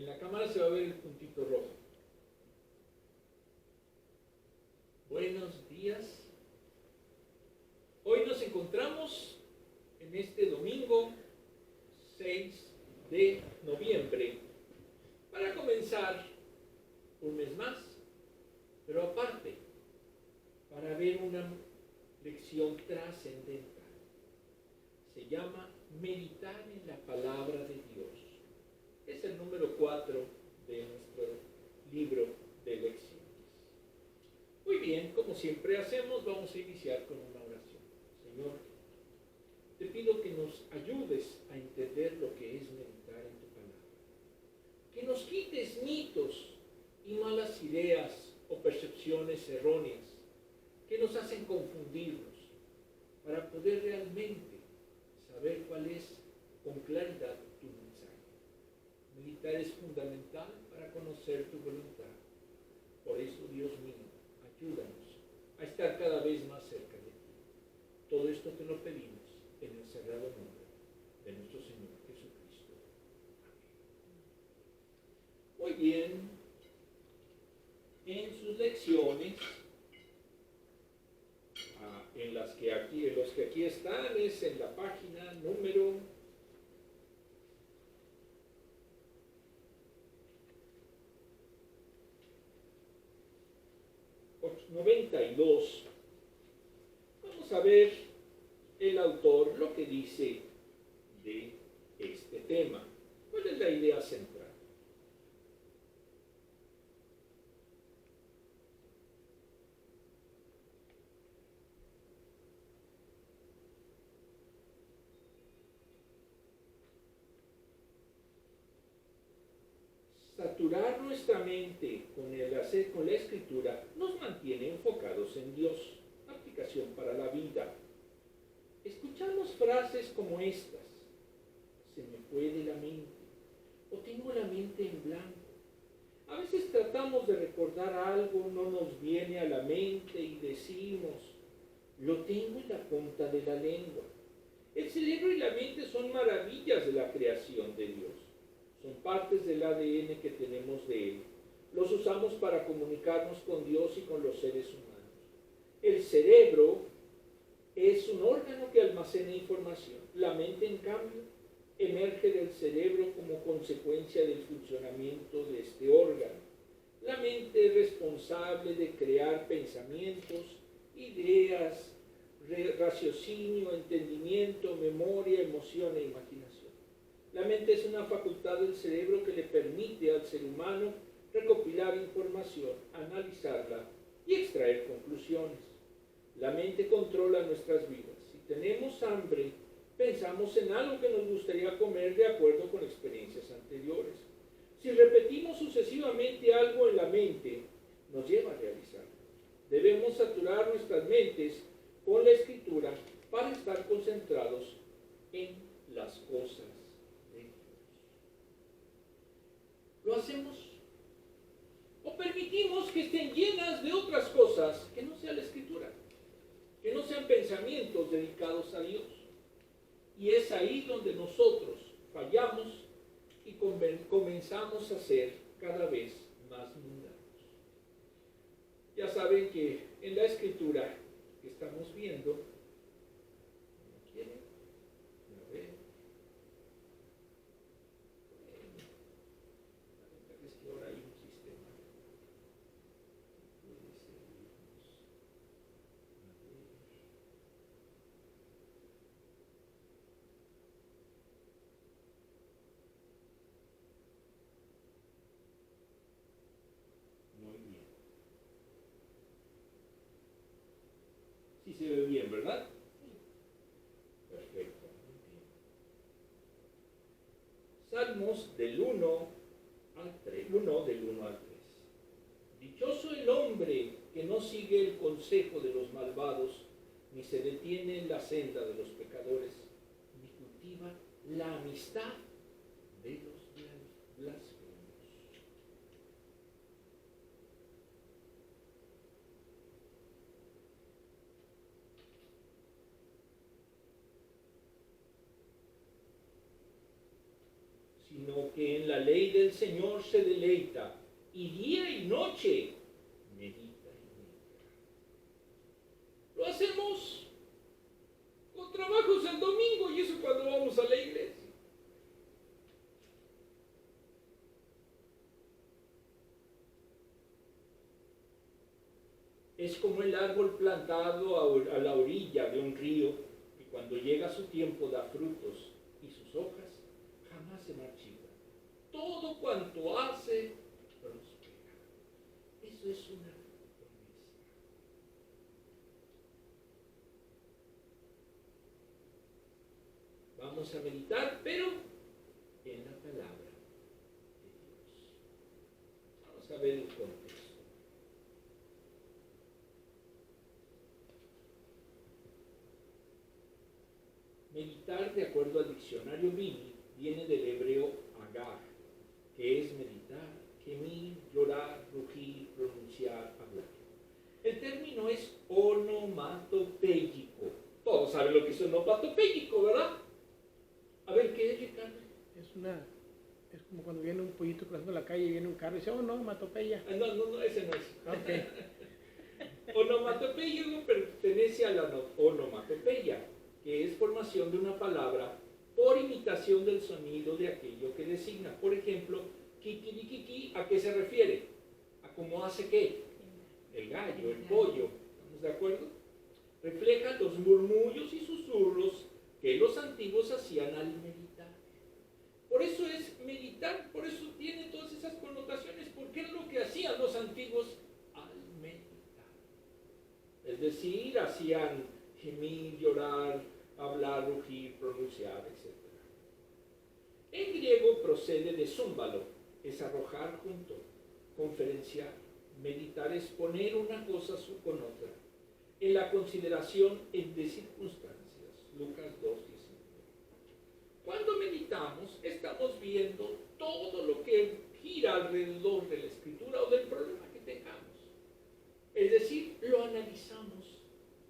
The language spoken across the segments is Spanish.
En la cámara se va a ver el puntito rojo. Buenos días. Hoy nos encontramos en este domingo 6 de noviembre para comenzar un mes más, pero aparte, para ver una lección trascendental. Se llama meditar en la palabra de Dios. Es el número 4 de nuestro libro de lecciones. Muy bien, como siempre hacemos, vamos a iniciar con una oración. Señor, te pido que nos ayudes a entender lo que es meditar en tu palabra. Que nos quites mitos y malas ideas o percepciones erróneas que nos hacen confundirnos para poder realmente saber cuál es con claridad tu mensaje. Meditar es fundamental para conocer tu voluntad. Por eso, Dios mío, ayúdanos a estar cada vez más cerca de ti. Todo esto te lo pedimos en el sagrado nombre de nuestro Señor Jesucristo. Amén. Muy bien, en sus lecciones, en los que aquí están, es en la página número 92. Vamos a ver el autor lo que dice de este tema. ¿Cuál es la idea central? Saturar nuestra mente con la escritura nos mantiene enfocados en Dios. Aplicación para la vida. Escuchamos frases como estas: se me fue de la mente, o tengo la mente en blanco. A veces tratamos de recordar algo, no nos viene a la mente y decimos, lo tengo en la punta de la lengua. El cerebro y la mente son maravillas de la creación de Dios. Son partes del ADN que tenemos de Él. Los usamos para comunicarnos con Dios y con los seres humanos. El cerebro es un órgano que almacena información. La mente, en cambio, emerge del cerebro como consecuencia del funcionamiento de este órgano. La mente es responsable de crear pensamientos, ideas, raciocinio, entendimiento, memoria, emoción e imaginación. La mente es una facultad del cerebro que le permite al ser humano recopilar información, analizarla y extraer conclusiones. La mente controla nuestras vidas. Si tenemos hambre, pensamos en algo que nos gustaría comer de acuerdo con experiencias anteriores. Si repetimos sucesivamente algo en la mente, nos lleva a realizarlo. Debemos saturar nuestras mentes con la escritura para estar concentrados en las cosas de Dios. ¿Lo hacemos? ¿O permitimos que estén llenas de otras cosas que no sea la escritura? Que no sean pensamientos dedicados a Dios. Y es ahí donde nosotros fallamos y comenzamos a ser cada vez más mundanos. Ya saben que en la escritura que estamos viendo, ¿no quieren? A ver. La verdad es que ahora hay un sistema que puede servirnos. A ver. Muy bien. Sí se ve bien, ¿verdad? Perfecto. Muy bien. Salmos del 1 al 3. Del 1 al 3. Dichoso el hombre que no sigue el consejo de los malvados, ni se detiene en la senda de los pecadores, ni cultiva la amistad de los blasfemos. sino que en la ley del Señor se deleita, y día y noche medita y medita. Lo hacemos con trabajos el domingo, y eso cuando vamos a la iglesia. Es como el árbol plantado a la orilla de un río, que cuando llega su tiempo da frutos, y sus hojas jamás se marchitan. Todo cuanto hace prospera. Eso es una promesa. Vamos a meditar, pero en la palabra de Dios. Vamos a ver el contexto. Meditar, de acuerdo al diccionario Bibli, viene del hebreo agar, que es meditar, gemir, llorar, rugir, pronunciar, hablar. El término es onomatopéyico. Todos saben lo que es onomatopéyico, ¿verdad? A ver, ¿qué es, Ricardo? Es como cuando viene un pollito cruzando la calle y viene un carro y dice, oh no, matopeya. No, ese no es. Okay. Onomatopéyico pertenece a la onomatopeya, que es formación de una palabra por imitación del sonido de aquello que designa. Por ejemplo, kikirikiki, ¿a qué se refiere? ¿A cómo hace qué? El gallo, el pollo. ¿Estamos de acuerdo? Refleja los murmullos y susurros que los antiguos hacían al meditar. Por eso es meditar, por eso tiene todas esas connotaciones, porque es lo que hacían los antiguos al meditar. Es decir, hacían gemir, llorar, hablar, rugir, pronunciar, etc. En griego procede de zúmbalo, es arrojar junto, conferenciar. Meditar es poner una cosa con otra, en la consideración de circunstancias. Lucas 2:19. Cuando meditamos, estamos viendo todo lo que gira alrededor de la escritura o del problema que tengamos. Es decir, lo analizamos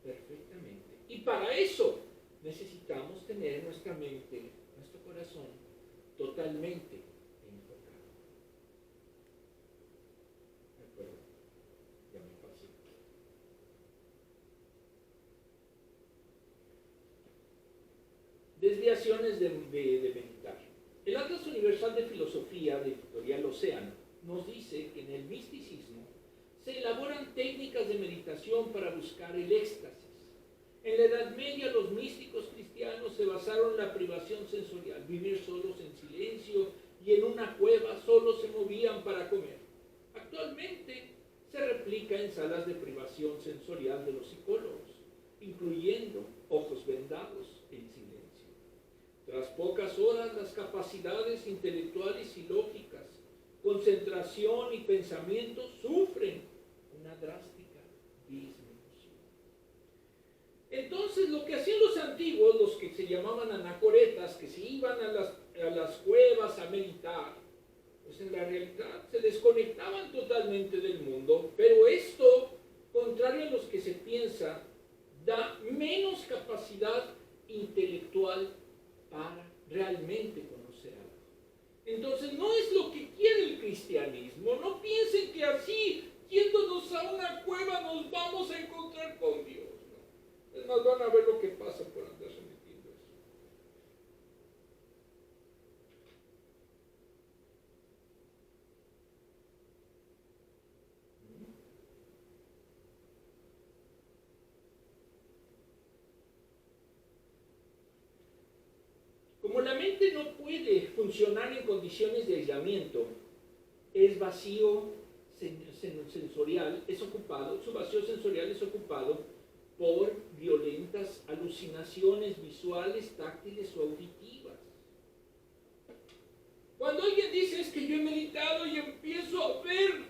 perfectamente. Y para eso necesitamos tener nuestra mente, nuestro corazón totalmente enfocado. ¿De acuerdo? Ya me pasé. Desviaciones de meditar. El Atlas Universal de Filosofía de Editorial Océano nos dice que en el misticismo se elaboran técnicas de meditación para buscar el éxtasis. En la Edad Media los místicos cristianos se basaron en la privación sensorial, vivir solos en silencio y en una cueva solo se movían para comer. Actualmente se replica en salas de privación sensorial de los psicólogos, incluyendo ojos vendados en silencio. Tras pocas horas las capacidades intelectuales y lógicas, concentración y pensamiento sufren una drástica disminución. Entonces, lo que hacían los antiguos, los que se llamaban anacoretas, que se iban a las cuevas a meditar, pues en la realidad se desconectaban totalmente del mundo, pero esto, contrario a los que se piensa, da menos capacidad intelectual para realmente conocer algo. Entonces, no es lo que quiere el cristianismo. No piensen que así, yéndonos a una cueva, nos vamos a encontrar con Dios. Es más, van a ver lo que pasa por andarse metiendo eso. Como la mente no puede funcionar en condiciones de aislamiento, es vacío sensorial, su vacío sensorial es ocupado por violentas alucinaciones visuales, táctiles o auditivas. Cuando alguien dice, es que yo he meditado y empiezo a ver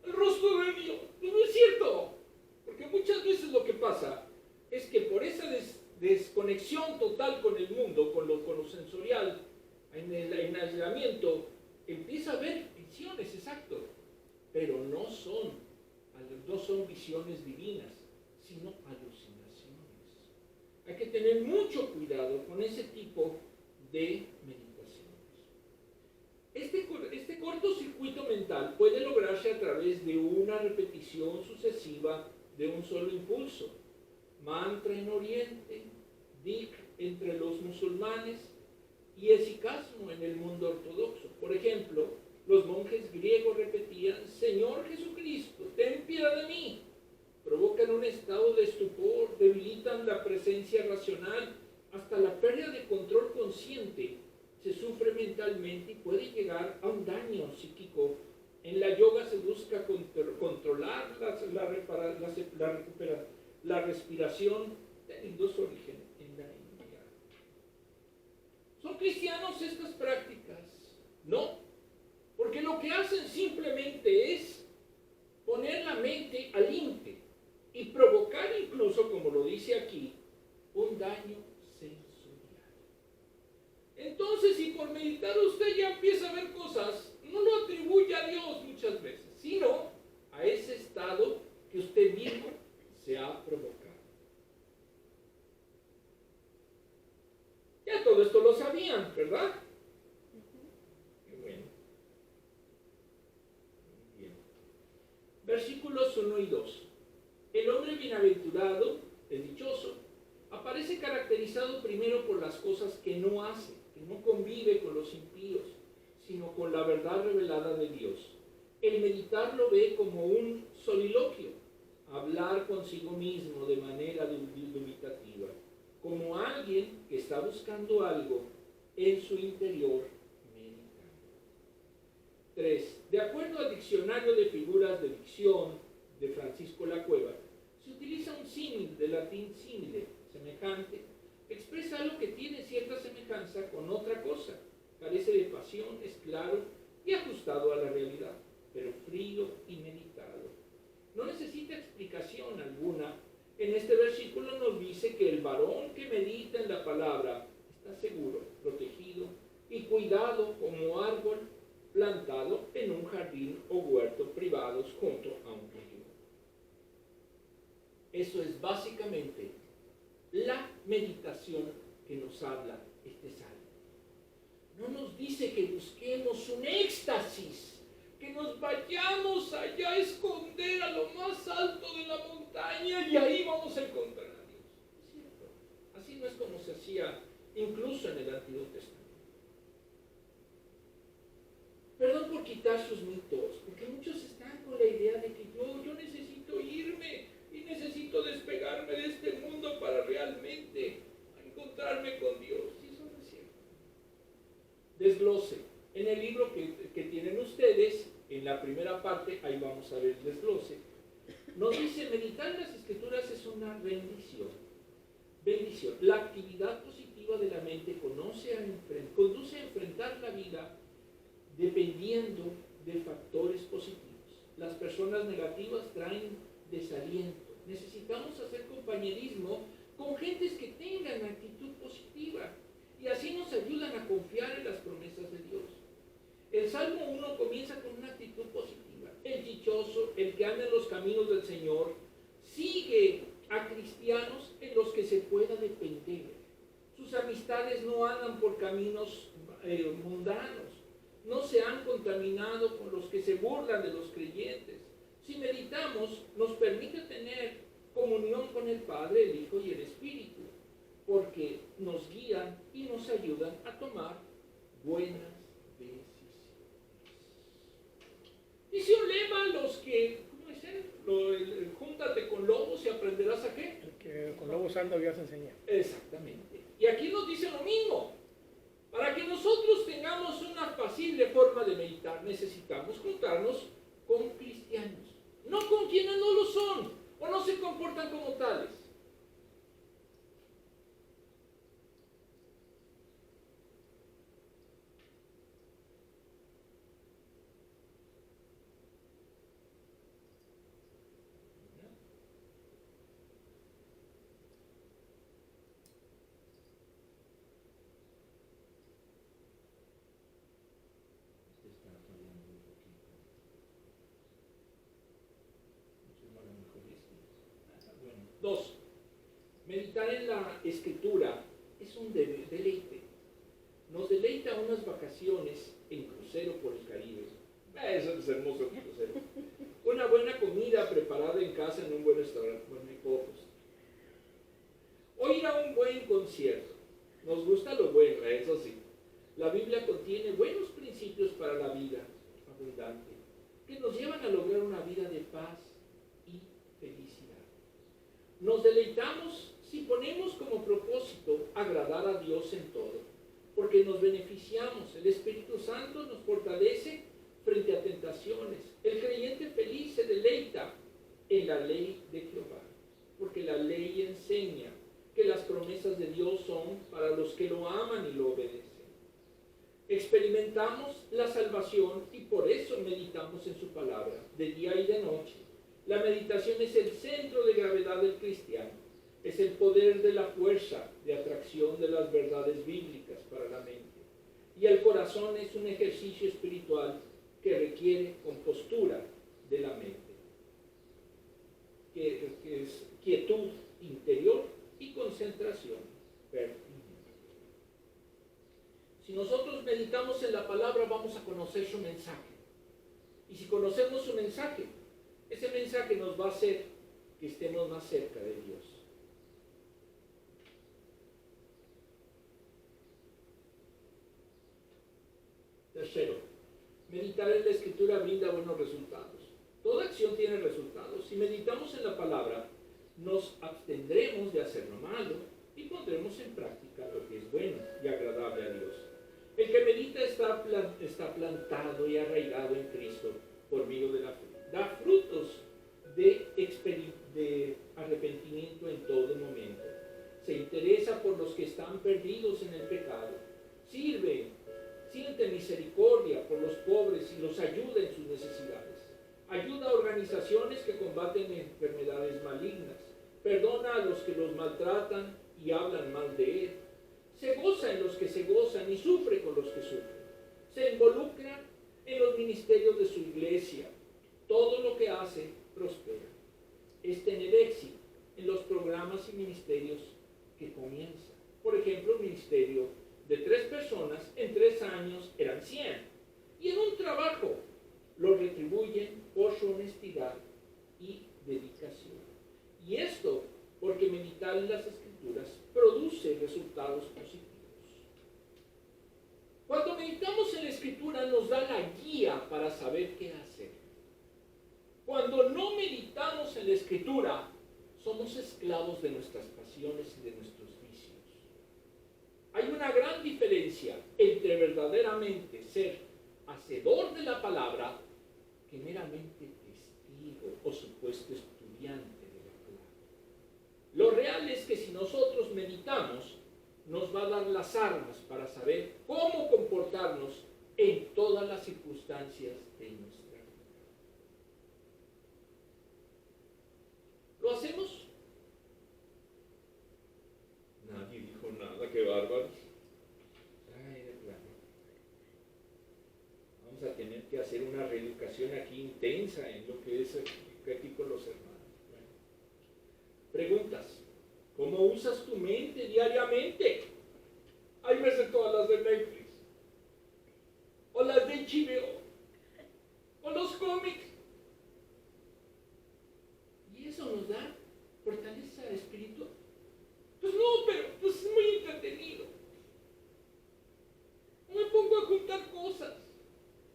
el rostro de Dios, no es cierto, porque muchas veces lo que pasa es que por esa desconexión total con el mundo, con lo sensorial, en aislamiento, empieza a ver visiones, exacto, pero no son visiones divinas, sino alucinaciones. Hay que tener mucho cuidado con ese tipo de meditaciones. mental puede lograrse a través de una repetición sucesiva de un solo impulso. Mantra en Oriente, Dik entre los musulmanes y hesychasmo en el mundo ortodoxo. Por ejemplo, los monjes griegos repetían: Señor Jesucristo, ten piedad de mí. Provocan un estado de estupor, debilitan la presencia racional, hasta la pérdida de control consciente se sufre mentalmente y puede llegar a un daño psíquico. En la yoga se busca controlar la respiración, teniendo su origen en la India. ¿Son cristianos estas prácticas? No, porque lo que hacen simplemente es poner la mente al límite y provocar incluso, como lo dice aquí, un daño sensorial. Entonces, si por meditar usted ya empieza a ver cosas, no lo atribuye a Dios muchas veces, sino a ese estado que usted mismo se ha provocado. Ya todo esto lo sabían, ¿verdad? Qué bueno. Bien. Versículos 1 y 2. El hombre bienaventurado, el dichoso, aparece caracterizado primero por las cosas que no hace, que no convive con los impíos, sino con la verdad revelada de Dios. El meditar lo ve como un soliloquio, hablar consigo mismo de manera dubitativa, como alguien que está buscando algo en su interior meditando. 3. De acuerdo al diccionario de figuras de dicción de Francisco Lacueva, se utiliza un símil, de latín simile, semejante, expresa algo que tiene cierta semejanza con otra cosa, carece de pasión, es claro y ajustado a la realidad, pero frío y meditado. No necesita explicación alguna. En este versículo nos dice que el varón que medita en la palabra está seguro, protegido y cuidado como árbol plantado en un jardín o huerto privados junto a un río. Eso es básicamente la meditación que nos habla este salmo. No nos dice que busquemos un éxtasis, que nos vayamos allá a esconder a lo más alto de la montaña y ahí vamos a encontrar a Dios. Es cierto, así no es como se hacía incluso en el Antiguo Testamento. Perdón por quitar sus mitos, porque muchos están con la idea de que yo necesito irme y necesito despegarme de este mundo para realmente encontrarme con Dios. Y eso no es cierto. Desglose. En el libro que tienen ustedes, en la primera parte, ahí vamos a ver el desglose, nos dice: meditar en las Escrituras es una bendición. Bendición. La actividad positiva de la mente conduce a enfrentar la vida dependiendo de factores positivos. Las personas negativas traen desaliento. Necesitamos hacer compañerismo con gentes que tengan actitud positiva y así nos ayudan a confiar en las promesas de Dios. El Salmo 1 comienza con una actitud positiva. El dichoso, el que anda en los caminos del Señor, sigue a cristianos en los que se pueda depender. Sus amistades no andan por caminos mundanos, no se han contaminado con los que se burlan de los creyentes. Si meditamos, nos permite tener comunión con el Padre, el Hijo y el Espíritu, porque nos guían y nos ayudan a tomar buenas decisiones. Dice un lema: los que, ¿cómo dicen? Júntate con lobos y aprenderás a qué. El que con lobos anda Dios enseña. Exactamente. Y aquí nos dice lo mismo. Para que nosotros tengamos una apacible forma de meditar, necesitamos juntarnos con cristianos, no con quienes no lo son o no se comportan como tales. Dos, meditar en la Escritura es un deleite. Nos deleita unas vacaciones en crucero por el Caribe. Esas hermosas que nos llevan a lograr una vida de paz y felicidad. Nos deleitamos si ponemos como propósito agradar a Dios en todo, porque nos beneficiamos. El Espíritu Santo nos fortalece frente a tentaciones. El creyente feliz se deleita en la ley de Jehová, porque la ley enseña que las promesas de Dios son para los que lo aman y lo obedecen. Experimentamos la salvación y por eso meditamos en su palabra, de día y de noche. La meditación es el centro de gravedad del cristiano. Es el poder de la fuerza de atracción de las verdades bíblicas para la mente. Y el corazón es un ejercicio espiritual que requiere compostura de la mente, que es quietud interior y concentración pertinente. Si nosotros meditamos en la palabra, vamos a conocer su mensaje. Y si conocemos su mensaje, ese mensaje nos va a hacer que estemos más cerca de Dios. Tercero, meditar en la Escritura brinda buenos resultados. Toda acción tiene resultados. Si meditamos en la palabra, nos abstendremos de hacer lo malo y pondremos en práctica lo que es bueno y agradable a Dios. El que medita está plantado y arraigado en Cristo por medio de la fe. Da frutos de arrepentimiento en todo momento. Se interesa por los que están perdidos en el pecado. Siente misericordia por los pobres y los ayuda en sus necesidades. Ayuda a organizaciones que combaten enfermedades malignas. Perdona a los que los maltratan y hablan mal de él. Se goza en los que se gozan y sufre con los que sufren. Se involucra en los ministerios de su iglesia. Todo lo que hace prospera. Es tener éxito en los programas y ministerios que comienza. Por ejemplo, un ministerio de 3 personas en 3 años eran 100. Y en un trabajo lo retribuyen por su honestidad y dedicación. Y esto porque meditar en las Escrituras produce resultados positivos. Cuando meditamos en la Escritura nos da la guía para saber qué hacer. Cuando no meditamos en la Escritura, somos esclavos de nuestras pasiones y de nuestros vicios. Hay una gran diferencia entre verdaderamente ser hacedor de la palabra que meramente testigo o supuesto estudiante de la palabra. Lo real es que si nosotros meditamos, nos va a dar las armas para saber cómo comportarnos en todas las circunstancias de nuestra vida. ¿Lo hacemos? Nadie dijo nada, qué bárbaro. Ay, de plano. Vamos a tener que hacer una reeducación aquí intensa en lo que es aquí con los hermanos. Bueno. Preguntas. ¿Cómo usas tu mente diariamente? Hay veces todas las de Netflix, o las de HBO, o los cómics. ¿Y eso nos da fortaleza espiritual? Pues no, pero pues es muy entretenido. Me pongo a juntar cosas,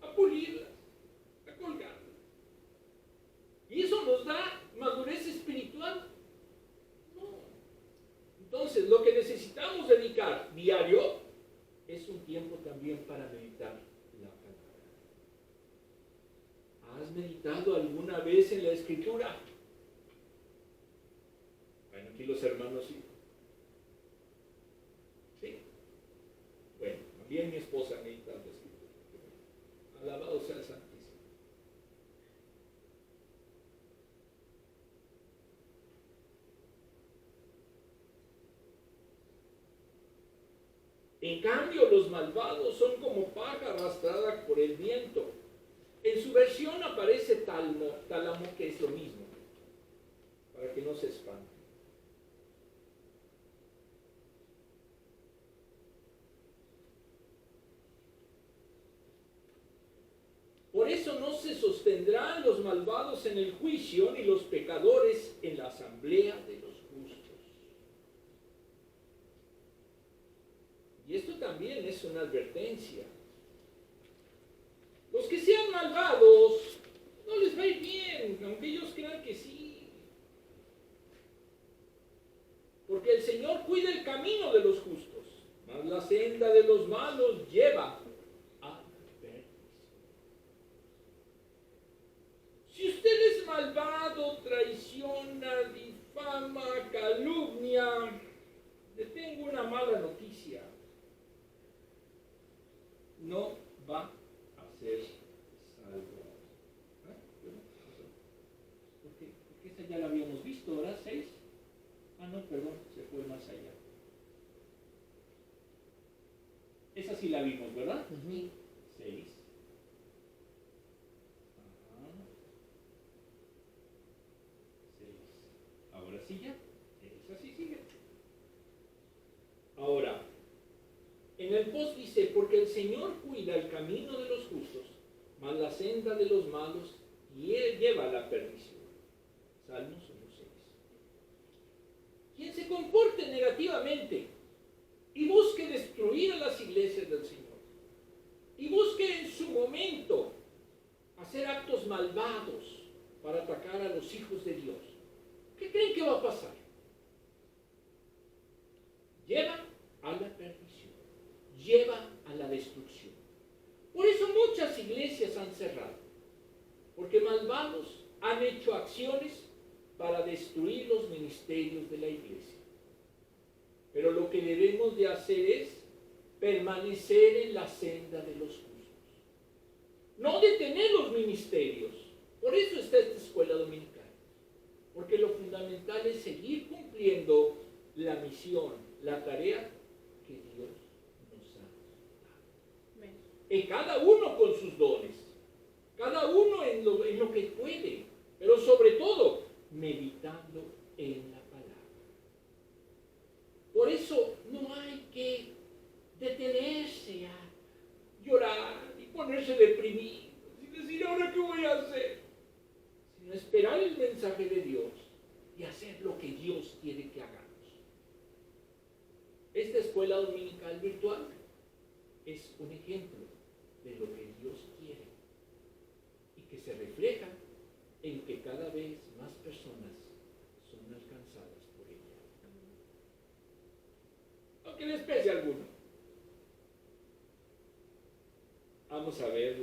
a pulirlas, a colgarlas. ¿Y eso nos da madurez espiritual? Entonces, lo que necesitamos dedicar diario es un tiempo también para meditar la palabra. ¿Has meditado alguna vez en la Escritura? Bueno, aquí los hermanos sí. ¿Sí? Bueno, también mi esposa ha meditado la Escritura. Alabado sea el Santísimo. En cambio, los malvados son como paja arrastrada por el viento. En su versión aparece tálamo, que es lo mismo, para que no se espante. Por eso no se sostendrán los malvados en el juicio, ni los pecadores en la asamblea de los justos. Y esto también es una advertencia. Los que sean malvados camino de los justos, mas la senda de los malos lleva a la perdición. Si usted es malvado, traiciona, difama, calumnia, le tengo una mala noticia. No va a ser salvo. Porque esa ya la habíamos visto, ¿verdad? 6. Ah, no, perdón, se fue más allá. Esa sí la vimos, ¿verdad? 6. Ajá. 6. Ahora sí ya. Esa sí sigue. Ahora, en el post dice, porque el Señor cuida el camino de los justos, mas la senda de los malos lleva a la perdición. Salmos 1:6. Quien se comporte negativamente y busque destruir a las iglesias del Señor, y busque en su momento hacer actos malvados para atacar a los hijos de Dios, ¿qué creen que va a pasar? Lleva a la perdición, lleva a la destrucción. Por eso muchas iglesias han cerrado, porque malvados han hecho acciones para destruir los ministerios de la iglesia. Pero lo que debemos de hacer es permanecer en la senda de los justos, no detener los ministerios. Por eso está esta escuela dominical, porque lo fundamental es seguir cumpliendo la misión, la tarea que Dios nos ha dado. Y cada uno con sus dones, cada uno en lo que puede, pero sobre todo meditando en la palabra. Por eso no hay que detenerse a llorar y ponerse deprimido y decir, ¿ahora qué voy a hacer? Sino esperar el mensaje de Dios y hacer lo que Dios quiere que hagamos. Esta escuela dominical virtual es un ejemplo de lo que Dios quiere y que se refleja en que cada vez más personas son alcanzadas por ella. Aunque les pese a alguno. Vamos a ver